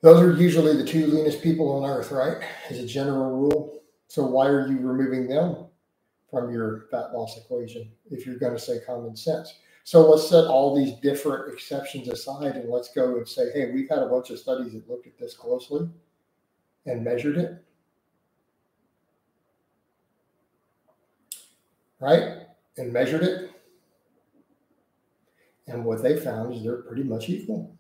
S1: Those are usually the two leanest people on earth, right? As a general rule. So why are you removing them from your fat loss equation if you're going to say common sense? So let's set all these different exceptions aside and let's go and say, hey, we've had a bunch of studies that looked at this closely and measured it, right? And measured it. And what they found is they're pretty much equal.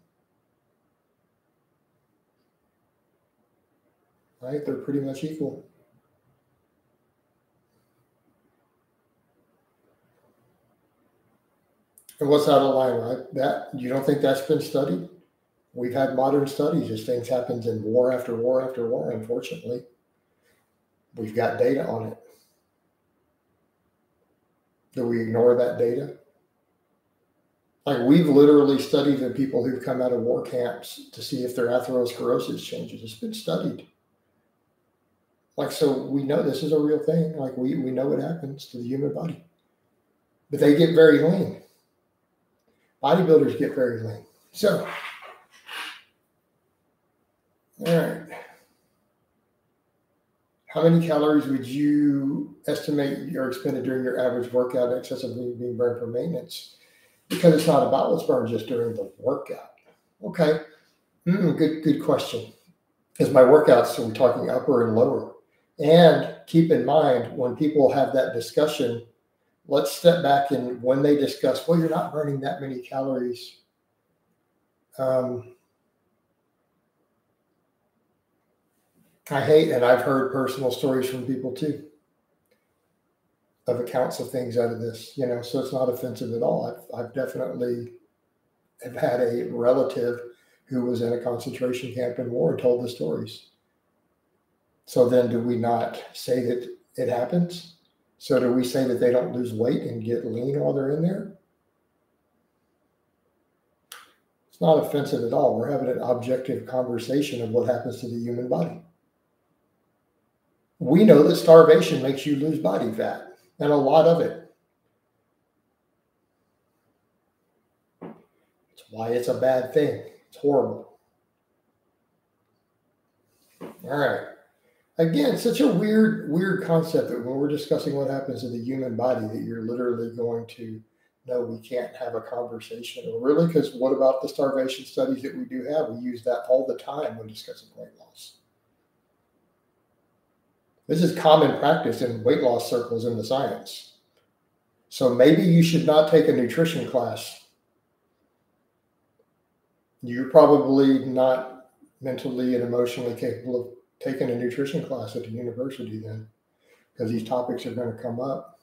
S1: Right? They're pretty much equal. And what's out of line, right? That you don't think that's been studied? We've had modern studies as things happens in war after war after war, unfortunately. We've got data on it. Do we ignore that data? Like we've literally studied the people who've come out of war camps to see if their atherosclerosis changes. It's been studied. Like, so we know this is a real thing. Like we know what happens to the human body. But they get very lean. Bodybuilders get very lean. So, all right. How many calories would you estimate are expended during your average workout in excess of being burned for maintenance? Because it's not about what's burned just during the workout. Okay. Good question. Is my workouts, so we're talking upper and lower. And keep in mind, when people have that discussion, let's step back and when they discuss, well, you're not burning that many calories. I hate, and I've heard personal stories from people too, of accounts of things out of this, so it's not offensive at all. I've definitely have had a relative who was in a concentration camp in war and told the stories. So then do we not say that it happens? So do we say that they don't lose weight and get lean while they're in there? It's not offensive at all. We're having an objective conversation of what happens to the human body. We know that starvation makes you lose body fat, and a lot of it. It's why it's a bad thing. It's horrible. All right. Again, such a weird concept that when we're discussing what happens to the human body, that you're literally going to know we can't have a conversation. Or really, because what about the starvation studies that we do have? We use that all the time when discussing weight loss. This is common practice in weight loss circles in the science. So maybe you should not take a nutrition class. You're probably not mentally and emotionally capable of taking a nutrition class at the university then, because these topics are going to come up.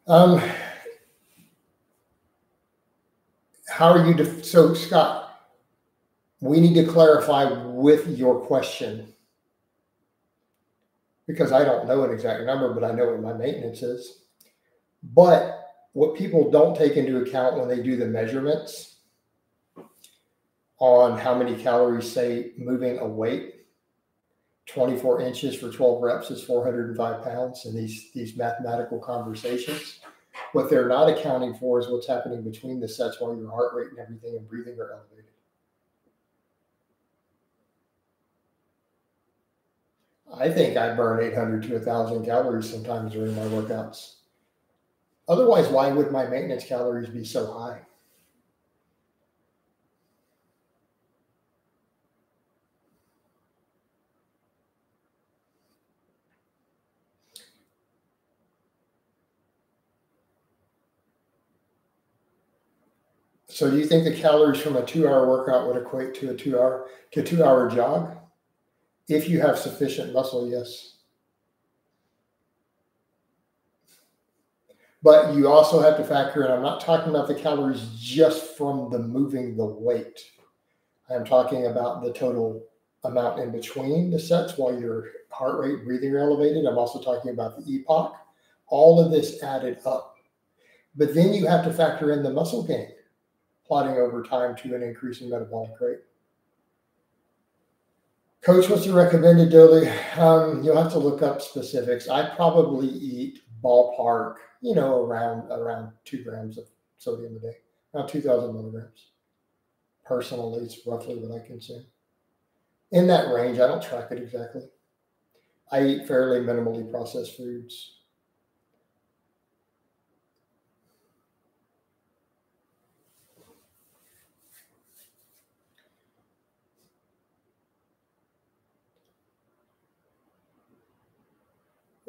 S1: How are you? So Scott, we need to clarify with your question, because I don't know an exact number, but I know what my maintenance is. But what people don't take into account when they do the measurements on how many calories, say, moving a weight, 24 inches for 12 reps is 405 pounds in these mathematical conversations. What they're not accounting for is what's happening between the sets while your heart rate and everything and breathing are elevated. I think I burn 800 to 1,000 calories sometimes during my workouts. Otherwise, why would my maintenance calories be so high? So do you think the calories from a 2-hour workout would equate to a 2-hour jog? If you have sufficient muscle, yes. But you also have to factor in, I'm not talking about the calories just from the moving the weight. I'm talking about the total amount in between the sets while your heart rate, breathing are elevated. I'm also talking about the epoch. All of this added up. But then you have to factor in the muscle gain, plotting over time to an increase in metabolic rate. Coach, what's the recommended daily? You'll have to look up specifics. I probably eat ballpark, around 2 grams of sodium a day, around 2,000 milligrams. Personally, it's roughly what I consume. In that range, I don't track it exactly. I eat fairly minimally processed foods.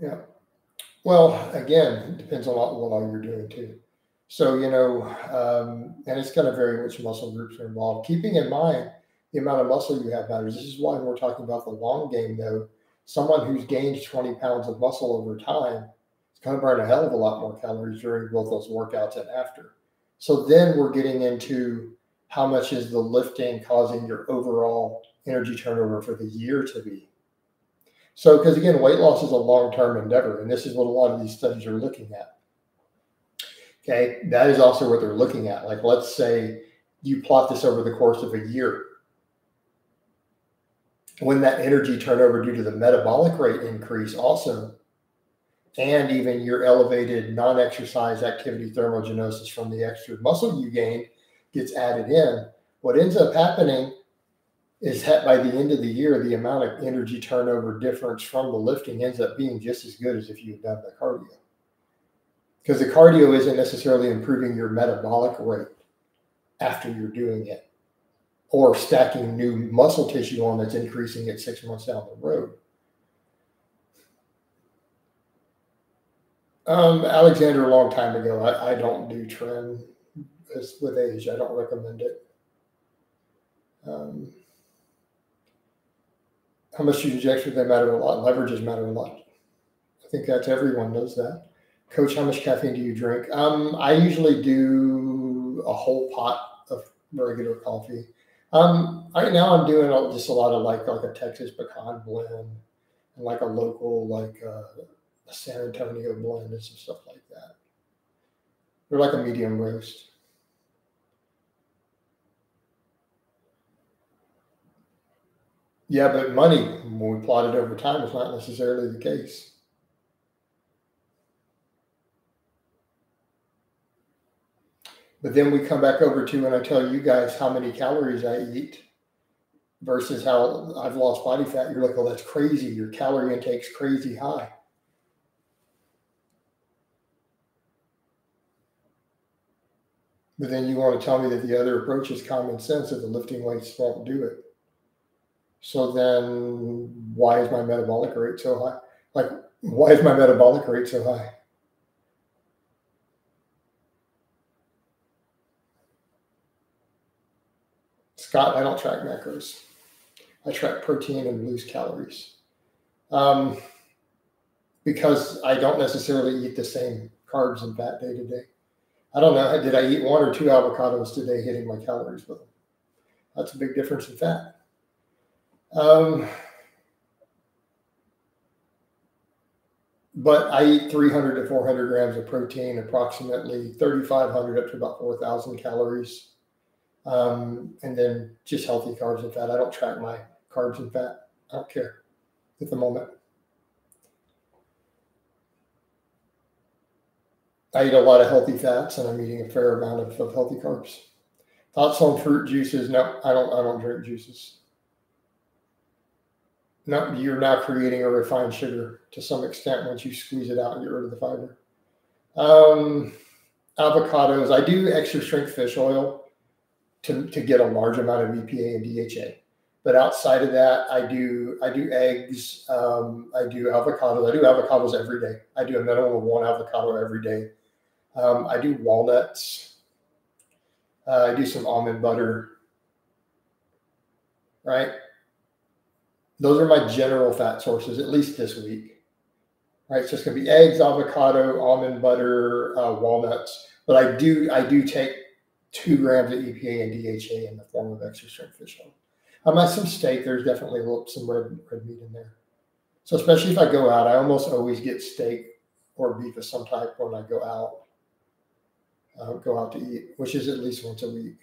S1: Yeah. Well, again, it depends on what all you're doing too. So, and it's going to vary which muscle groups are involved. Keeping in mind the amount of muscle you have matters. This is why when we're talking about the long game, though, someone who's gained 20 pounds of muscle over time is going to burn a hell of a lot more calories during both those workouts and after. So then we're getting into how much is the lifting causing your overall energy turnover for the year to be. So, because again, weight loss is a long-term endeavor, and this is what a lot of these studies are looking at. Okay, that is also what they're looking at. Like, let's say you plot this over the course of a year. When that energy turnover due to the metabolic rate increase also, and even your elevated non-exercise activity thermogenesis from the extra muscle you gained gets added in, what ends up happening is that by the end of the year, the amount of energy turnover difference from the lifting ends up being just as good as if you had done the cardio. Because the cardio isn't necessarily improving your metabolic rate after you're doing it, or stacking new muscle tissue on that's increasing it 6 months down the road. Alexander, a long time ago, I don't do trim with age. I don't recommend it. How much you inject with them matter a lot. Leverages matter a lot. I think that's everyone knows that. Coach, how much caffeine do you drink? I usually do a whole pot of regular coffee. Right now I'm doing just a lot of like a Texas pecan blend and like a local like a San Antonio blend and some stuff like that. They're like a medium roast. Yeah, but money, when we plot it over time, is not necessarily the case. But then we come back over to when I tell you guys how many calories I eat versus how I've lost body fat. You're like, oh, that's crazy. Your calorie intake's crazy high. But then you want to tell me that the other approach is common sense, that the lifting weights won't do it. So then why is my metabolic rate so high? Like, why is my metabolic rate so high? Scott, I don't track macros. I track protein and lose calories. Because I don't necessarily eat the same carbs and fat day to day. I don't know. Did I eat 1 or 2 avocados today hitting my calories with them? That's a big difference in fat. But I eat 300 to 400 grams of protein, approximately 3,500 up to about 4,000 calories. And then just healthy carbs and fat. I don't track my carbs and fat. I don't care at the moment. I eat a lot of healthy fats, and I'm eating a fair amount of healthy carbs. Thoughts on fruit juices? No, I don't drink juices. No, you're now creating a refined sugar to some extent once you squeeze it out and get rid of the fiber. Avocados. I do extra strength fish oil to get a large amount of EPA and DHA. But outside of that, I do eggs. I do avocados. I do avocados every day. I do a minimum of 1 avocado every day. I do walnuts. I do some almond butter. Right? Those are my general fat sources, at least this week. Right? So it's going to be eggs, avocado, almond butter, walnuts. But I do take 2 grams of EPA and DHA in the form of extra strength fish oil. Some steak, there's definitely some red meat in there. So especially if I go out, I almost always get steak or beef of some type when I go out to eat, which is at least once a week.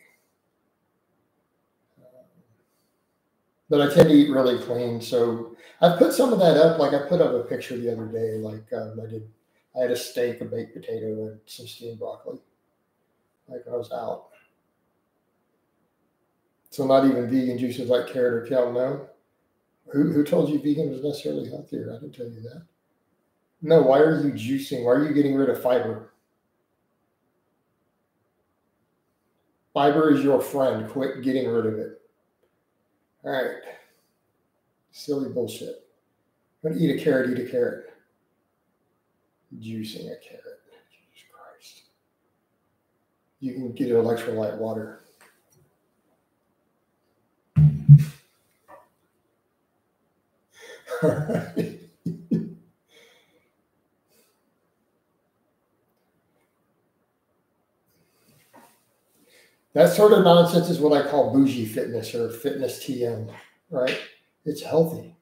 S1: But I tend to eat really clean. So I put some of that up. Like I put up a picture the other day. Like I had a steak, a baked potato, and some steamed broccoli. Like I was out. So not even vegan juices like carrot or kale. No. Who told you vegan was necessarily healthier? I didn't tell you that. No. Why are you juicing? Why are you getting rid of fiber? Fiber is your friend. Quit getting rid of it. All right. Silly bullshit. I'm going to eat a carrot, eat a carrot. juicing a carrot. Jesus Christ. You can get electrolyte water. All right. That sort of nonsense is what I call bougie fitness or fitness TM, right? It's healthy.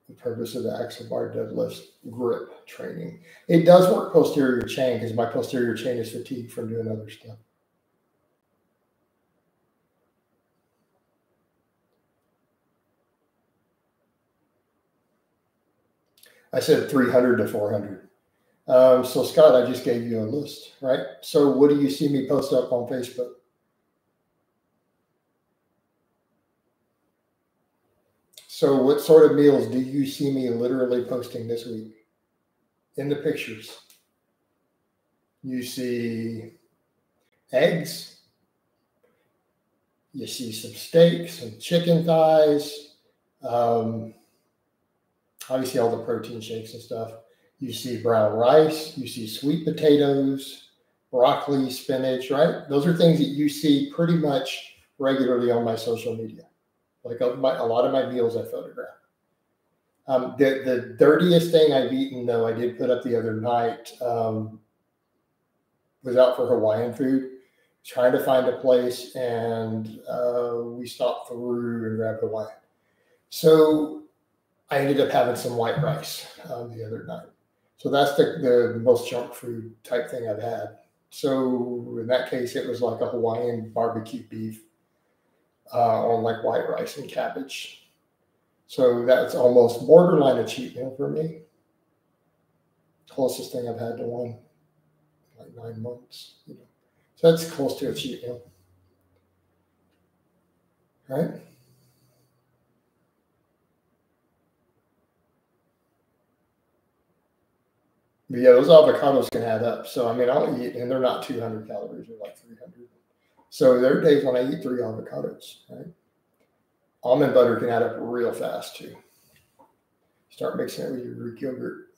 S1: The purpose of the axle bar deadlift grip training. It does work posterior chain because my posterior chain is fatigued from doing other stuff. I said 300 to 400. So Scott, I just gave you a list, right? So what do you see me post up on Facebook? So what sort of meals do you see me literally posting this week? In the pictures, you see eggs, you see some steak, some chicken thighs, obviously all the protein shakes and stuff. You see brown rice, you see sweet potatoes, broccoli, spinach, right? Those are things that you see pretty much regularly on my social media. Like a lot of my meals I photograph. The dirtiest thing I've eaten, though, I did put up the other night, was out for Hawaiian food, trying to find a place, and we stopped through and grabbed Hawaiian. So I ended up having some white rice the other night. So that's the most junk food type thing I've had. So in that case, it was like a Hawaiian barbecue beef on like white rice and cabbage. So that's almost borderline a cheat meal for me. Closest thing I've had to one, like 9 months. You know. So that's close to a cheat meal. Right? But yeah, those avocados can add up. So, I mean, I'll eat, and they're not 200 calories, they're like 300. So there are days when I eat 3 avocados, right? Almond butter can add up real fast too. Start mixing it with your Greek yogurt.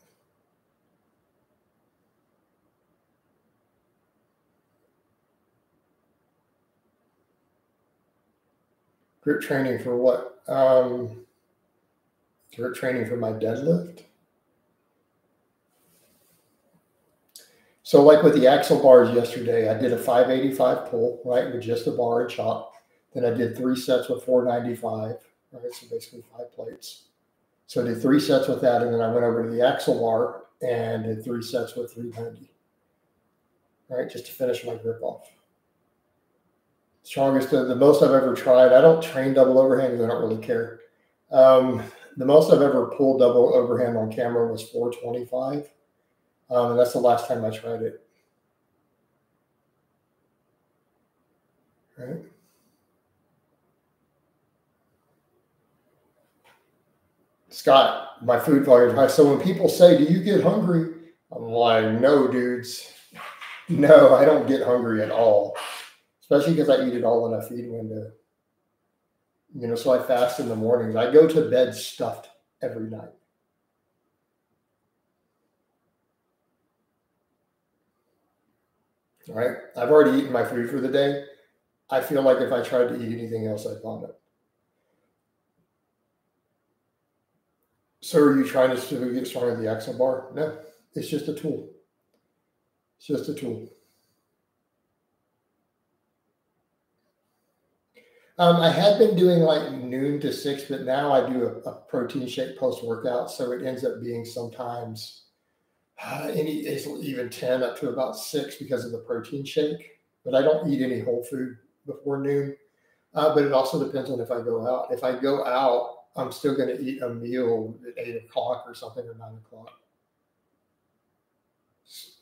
S1: Grip training for what? Grip training for my deadlift. So like with the axle bars yesterday, I did a 585 pull, right, with just a bar and chop. Then I did 3 sets with 495, right, so basically 5 plates. So I did 3 sets with that, and then I went over to the axle bar and did 3 sets with 390, right, just to finish my grip off. Strongest, the most I've ever tried. I don't train double overhand because I don't really care. The most I've ever pulled double overhand on camera was 425. And that's the last time I tried it. Right. Scott, my food volume is high. So when people say, do you get hungry? I'm like, no, dudes. No, I don't get hungry at all. Especially because I eat it all in a feed window. You know, so I fast in the mornings. I go to bed stuffed every night. All right. I've already eaten my food for the day. I feel like if I tried to eat anything else, I'd vomit. So are you trying to get stronger with the axle bar? No, it's just a tool. It's just a tool. I had been doing like noon to 6, but now I do a protein shake post-workout. So it ends up being sometimes even 10 up to about 6 because of the protein shake. But I don't eat any whole food before noon. But it also depends on if I go out. If I go out, I'm still going to eat a meal at 8 o'clock or something, or 9 o'clock.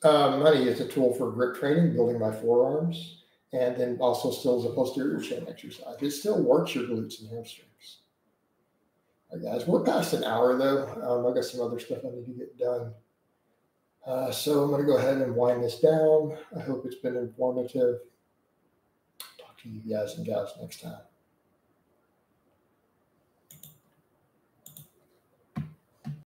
S1: Money is a tool for grip training, building my forearms, and then also still as a posterior chain exercise. It still works your glutes and hamstrings. All right, guys, we're past an hour though. I've got some other stuff I need to get done. So I'm going to go ahead and wind this down. I hope it's been informative. Talk to you guys and gals next time.